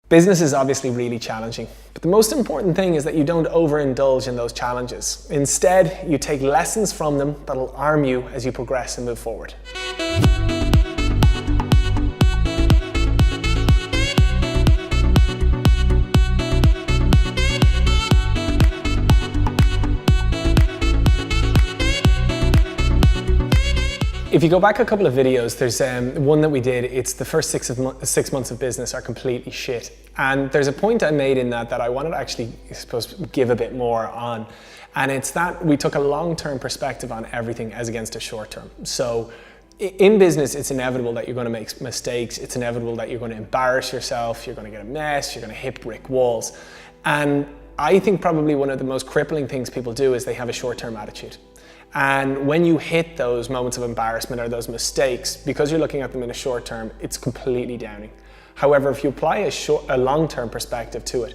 Business is obviously really challenging, but the most important thing is that you don't overindulge in those challenges. Instead, you take lessons from them that'll arm you as you progress and move forward. If you go back a couple of videos, there's one that we did, it's the first 6 months of business are completely shit. And there's a point I made in that I wanted to actually, I suppose, give a bit more on. And it's that we took a long-term perspective on everything as against a short-term. So in business, it's inevitable that you're going to make mistakes. It's inevitable that you're going to embarrass yourself. You're going to get a mess. You're going to hit brick walls. And I think probably one of the most crippling things people do is they have a short-term attitude. And when you hit those moments of embarrassment or those mistakes, because you're looking at them in a short term, it's completely downing. However, if you apply a long-term perspective to it,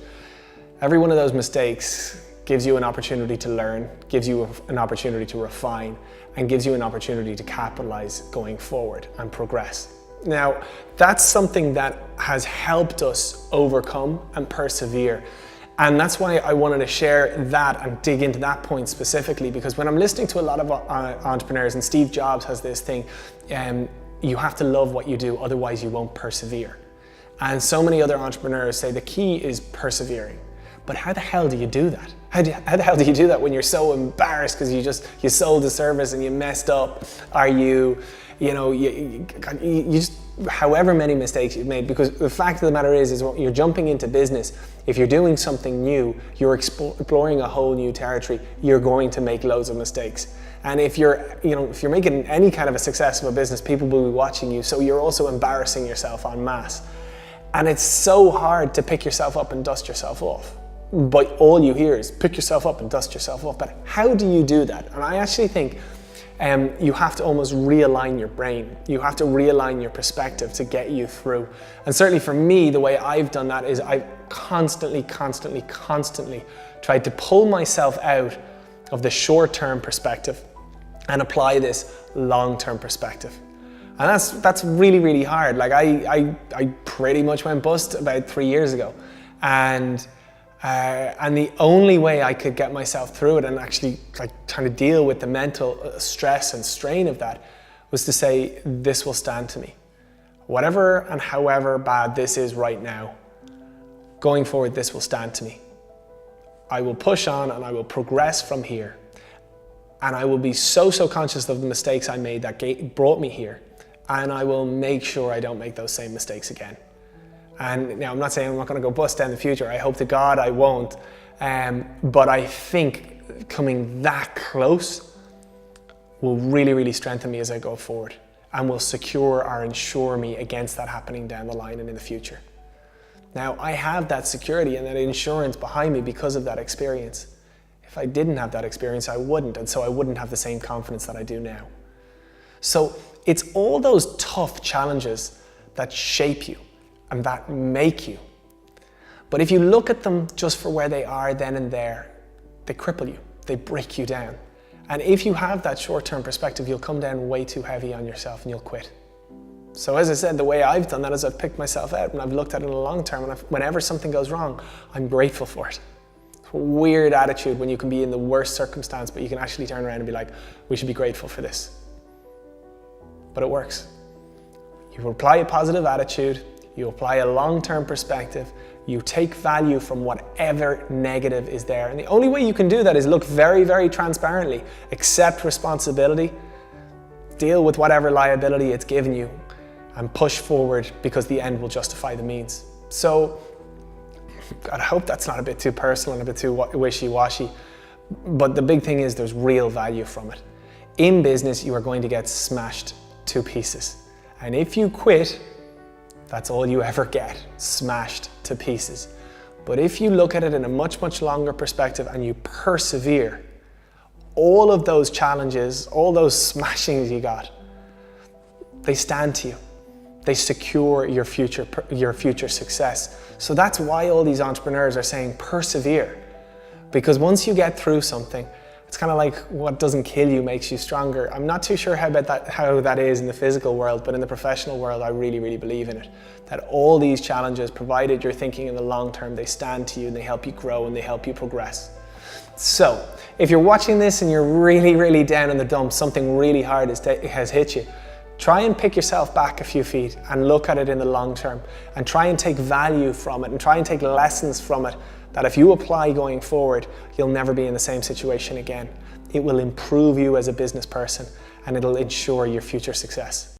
every one of those mistakes gives you an opportunity to learn, gives you an opportunity to refine, and gives you an opportunity to capitalize going forward and progress. Now, that's something that has helped us overcome and persevere. And that's why I wanted to share that and dig into that point specifically, because when I'm listening to a lot of entrepreneurs, and Steve Jobs has this thing, you have to love what you do, otherwise you won't persevere. And so many other entrepreneurs say the key is persevering. But how the hell do you do that? How the hell do you do that when you're so embarrassed because you sold the service and you messed up? Are you just, however many mistakes you've made, because the fact of the matter is when you're jumping into business, if you're doing something new, you're exploring a whole new territory, you're going to make loads of mistakes. And if you're making any kind of a success of a business, people will be watching you, so you're also embarrassing yourself en masse. And it's so hard to pick yourself up and dust yourself off. But all you hear is pick yourself up and dust yourself off. But how do you do that? And I actually think you have to almost realign your brain. You have to realign your perspective to get you through. And certainly for me, the way I've done that is I've constantly tried to pull myself out of the short-term perspective and apply this long-term perspective. And that's really, really hard. Like I pretty much went bust about 3 years ago. And the only way I could get myself through it and actually trying to deal with the mental stress and strain of that was to say, this will stand to me. Whatever and however bad this is right now, going forward, this will stand to me. I will push on and I will progress from here. And I will be so conscious of the mistakes I made that brought me here. And I will make sure I don't make those same mistakes again. And now I'm not saying I'm not going to go bust down the future. I hope to God I won't. But I think coming that close will really, really strengthen me as I go forward and will secure or ensure me against that happening down the line and in the future. Now, I have that security and that insurance behind me because of that experience. If I didn't have that experience, I wouldn't. And so I wouldn't have the same confidence that I do now. So it's all those tough challenges that shape you and that make you. But if you look at them just for where they are then and there, they cripple you, they break you down. And if you have that short-term perspective, you'll come down way too heavy on yourself and you'll quit. So as I said, the way I've done that is I've picked myself out and I've looked at it in the long term, and whenever something goes wrong, I'm grateful for it. It's a weird attitude when you can be in the worst circumstance, but you can actually turn around and be like, we should be grateful for this. But it works. You apply a positive attitude, you apply a long-term perspective, you take value from whatever negative is there. And the only way you can do that is look very, very transparently, accept responsibility, deal with whatever liability it's given you, and push forward because the end will justify the means. So, God, I hope that's not a bit too personal and a bit too wishy-washy, but the big thing is there's real value from it. In business, you are going to get smashed to pieces. And if you quit, that's all you ever get, smashed to pieces. But if you look at it in a much, much longer perspective and you persevere, all of those challenges, all those smashings you got, they stand to you. They secure your future success. So that's why all these entrepreneurs are saying persevere. Because once you get through something, It's kind of like what doesn't kill you makes you stronger. I'm not too sure how that is in the physical world, but in the professional world, I really, really believe in it. That all these challenges, provided you're thinking in the long term, they stand to you and they help you grow and they help you progress. So, if you're watching this and you're really, really down in the dumps, something really hard has hit you, try and pick yourself back a few feet and look at it in the long term and try and take value from it and try and take lessons from it that if you apply going forward, you'll never be in the same situation again. It will improve you as a business person and it'll ensure your future success.